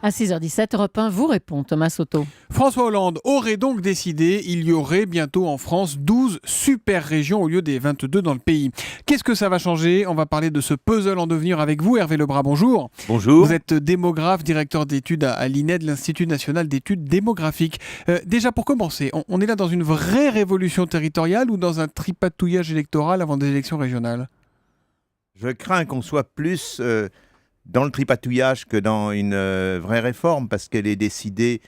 À 6h17, Europe 1 vous répond, Thomas Soto. François Hollande aurait donc décidé, il y aurait bientôt en France 12 super régions au lieu des 22 dans le pays. Qu'est-ce que ça va changer? On va parler de ce puzzle en devenir avec vous, Hervé Lebras, bonjour. Bonjour. Vous êtes démographe, directeur d'études à l'INED, l'Institut national d'études démographiques. Déjà pour commencer, on est là dans une vraie révolution territoriale ou dans un tripatouillage électoral avant des élections régionales? Je crains qu'on soit plus dans le tripatouillage que dans une vraie réforme, parce qu'elle est décidée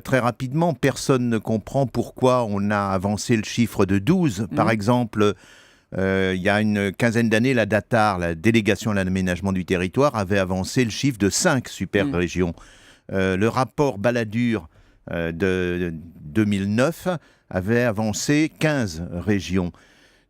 très rapidement. Personne ne comprend pourquoi on a avancé le chiffre de 12. Par exemple, il y a une quinzaine d'années, la DATAR, la délégation à l'aménagement du territoire, avait avancé le chiffre de 5 super régions. Le rapport Balladur de 2009 avait avancé 15 régions.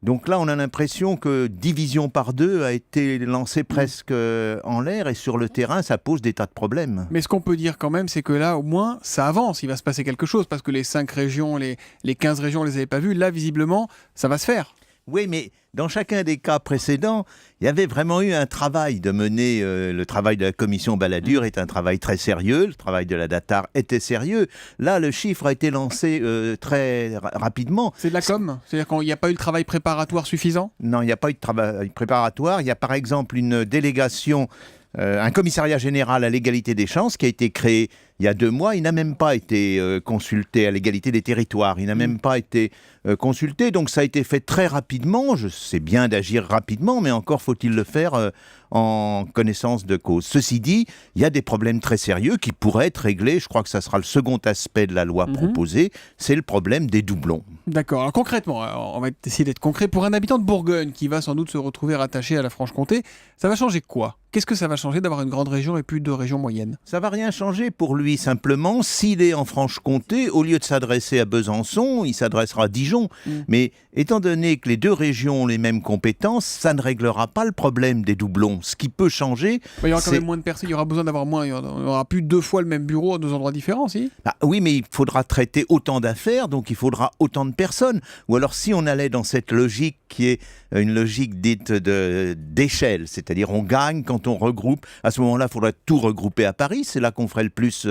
Donc là, on a l'impression que division par 2 a été lancée presque en l'air, et sur le terrain, ça pose des tas de problèmes. Mais ce qu'on peut dire quand même, c'est que là, au moins, ça avance. Il va se passer quelque chose, parce que les 5 régions, les 15 régions, on ne les avait pas vues. Là, visiblement, ça va se faire. Oui, mais dans chacun des cas précédents, il y avait vraiment eu un travail de mener. Le travail de la commission Balladur est un travail très sérieux. Le travail de la DATAR était sérieux. Là, le chiffre a été lancé très rapidement. C'est de la com? C'est-à-dire qu'il n'y a pas eu le travail préparatoire suffisant? Non, il n'y a pas eu de travail préparatoire. Il y a par exemple une délégation, un commissariat général à l'égalité des chances qui a été créé il y a 2 mois. Il n'a même pas été consulté à l'égalité des territoires. Il n'a même pas été consulté. Donc ça a été fait très rapidement. Je sais bien d'agir rapidement, mais encore faut-il le faire en connaissance de cause. Ceci dit, il y a des problèmes très sérieux qui pourraient être réglés. Je crois que ça sera le second aspect de la loi proposée. C'est le problème des doublons. D'accord. Alors concrètement, on va essayer d'être concret. Pour un habitant de Bourgogne qui va sans doute se retrouver rattaché à la Franche-Comté, ça va changer quoi? Qu'est-ce que ça va changer d'avoir une grande région et plus de régions moyennes? Ça va rien changer pour lui. Simplement, s'il est en Franche-Comté, au lieu de s'adresser à Besançon, il s'adressera à Dijon. Mais étant donné que les 2 régions ont les mêmes compétences, ça ne réglera pas le problème des doublons. Ce qui peut changer... Il y aura quand même moins de personnes, il y aura besoin d'avoir moins. Il n'y aura plus 2 fois le même bureau à 2 endroits différents, si? Oui, mais il faudra traiter autant d'affaires, donc il faudra autant de personnes. Ou alors, si on allait dans cette logique qui est une logique dite d'échelle, c'est-à-dire on gagne quand on regroupe, à ce moment-là, il faudrait tout regrouper à Paris. C'est là qu'on ferait le plus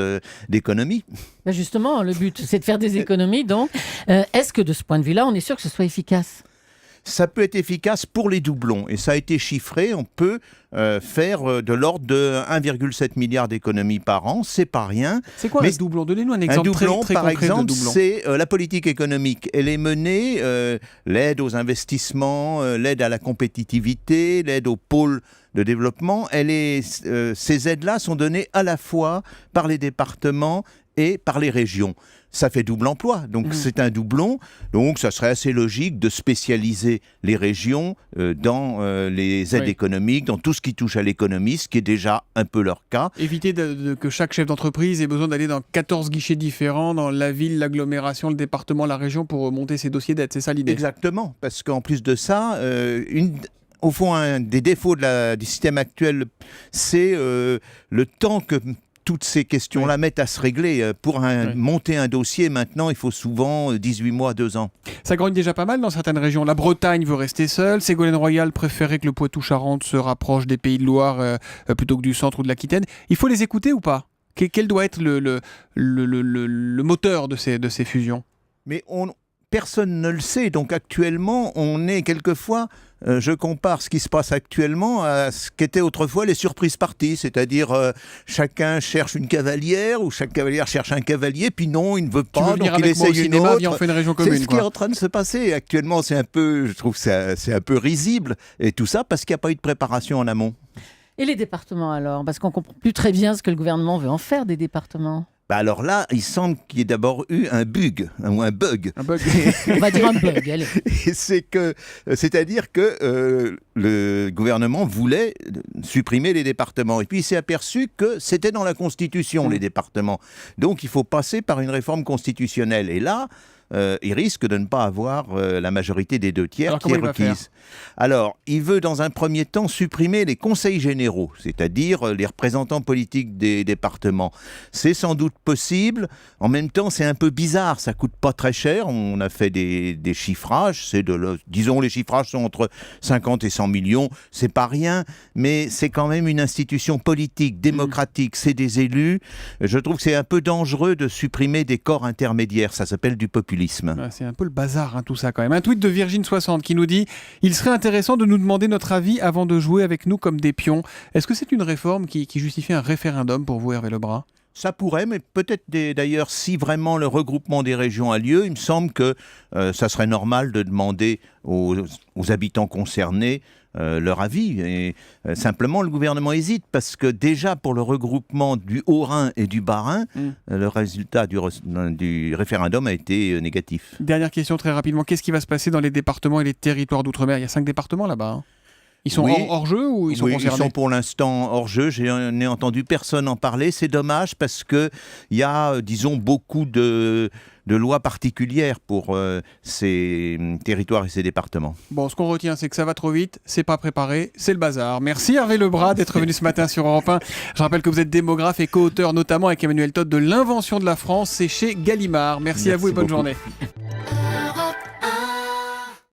d'économies. Justement, le but, c'est de faire des économies. Donc, est-ce que de ce point de vue-là, on est sûr que ce soit efficace? Ça peut être efficace pour les doublons, et ça a été chiffré. On peut faire de l'ordre de 1,7 milliard d'économies par an, c'est pas rien. C'est quoi un doublon? Donnez-nous un exemple doublon, très par concret exemple, de doublon. c'est la politique économique. Elle est menée, l'aide aux investissements, l'aide à la compétitivité, l'aide aux pôles de développement. Ces aides-là sont données à la fois par les départements et par les régions. Ça fait double emploi, donc c'est un doublon. Donc ça serait assez logique de spécialiser les régions dans les aides économiques, dans tout ce qui touche à l'économie, ce qui est déjà un peu leur cas. Éviter que chaque chef d'entreprise ait besoin d'aller dans 14 guichets différents, dans la ville, l'agglomération, le département, la région, pour monter ses dossiers d'aide, c'est ça l'idée? Exactement, parce qu'en plus de ça, au fond, un des défauts du système actuel, c'est le temps que toutes ces questions-là mettent à se régler. Pour monter un dossier, maintenant, il faut souvent 18 mois, 2 ans. Ça grogne déjà pas mal dans certaines régions. La Bretagne veut rester seule. Ségolène Royal préférait que le Poitou-Charentes se rapproche des Pays de Loire plutôt que du centre ou de l'Aquitaine. Il faut les écouter ou pas? Quel doit être le moteur de ces fusions? Mais personne ne le sait. Donc actuellement, on est quelquefois... je compare ce qui se passe actuellement à ce qu'étaient autrefois les surprises parties, c'est-à-dire chacun cherche une cavalière ou chaque cavalière cherche un cavalier, puis non, il ne veut pas, donc il essaye une autre. Viens, on fait une région commune. C'est ce qui est en train de se passer actuellement. C'est un peu, je trouve que c'est un peu risible, et tout ça parce qu'il n'y a pas eu de préparation en amont. Et les départements alors? Parce qu'on ne comprend plus très bien ce que le gouvernement veut en faire des départements. Alors là, il semble qu'il y ait d'abord eu un bug. On va dire un bug, allez. C'est-à-dire que le gouvernement voulait supprimer les départements. Et puis il s'est aperçu que c'était dans la Constitution, les départements. Donc il faut passer par une réforme constitutionnelle. Et là, il risque de ne pas avoir la majorité des 2/3 Alors, qui est comment il va faire requise. Alors, il veut dans un premier temps supprimer les conseils généraux, c'est-à-dire les représentants politiques des départements. C'est sans doute possible. En même temps, c'est un peu bizarre. Ça coûte pas très cher. On a fait des chiffrages. Disons, les chiffrages sont entre 50 et 100 millions. C'est pas rien, mais c'est quand même une institution politique, démocratique. C'est des élus. Je trouve que c'est un peu dangereux de supprimer des corps intermédiaires. Ça s'appelle du populisme. Ah, c'est un peu le bazar, tout ça quand même. Un tweet de Virgin60 qui nous dit « Il serait intéressant de nous demander notre avis avant de jouer avec nous comme des pions ». Est-ce que c'est une réforme qui justifie un référendum pour vous, Hervé Lebras ? Ça pourrait, mais peut-être d'ailleurs, si vraiment le regroupement des régions a lieu, il me semble que ça serait normal de demander aux habitants concernés leur avis. Et simplement, le gouvernement hésite parce que déjà, pour le regroupement du Haut-Rhin et du Bas-Rhin, le résultat du référendum a été négatif. Dernière question très rapidement. Qu'est-ce qui va se passer dans les départements et les territoires d'outre-mer ? Il y a 5 départements là-bas. Ils sont hors jeu ou ils sont concernés ? Ils sont pour l'instant hors jeu. Je n'ai entendu personne en parler. C'est dommage parce qu'il y a, disons, beaucoup de lois particulières pour ces territoires et ces départements. Bon, ce qu'on retient, c'est que ça va trop vite, c'est pas préparé, c'est le bazar. Merci Hervé Lebras d'être venu ce matin sur Europe 1. Je rappelle que vous êtes démographe et co-auteur notamment avec Emmanuel Todt de L'Invention de la France. C'est chez Gallimard. Merci à vous et bonne journée.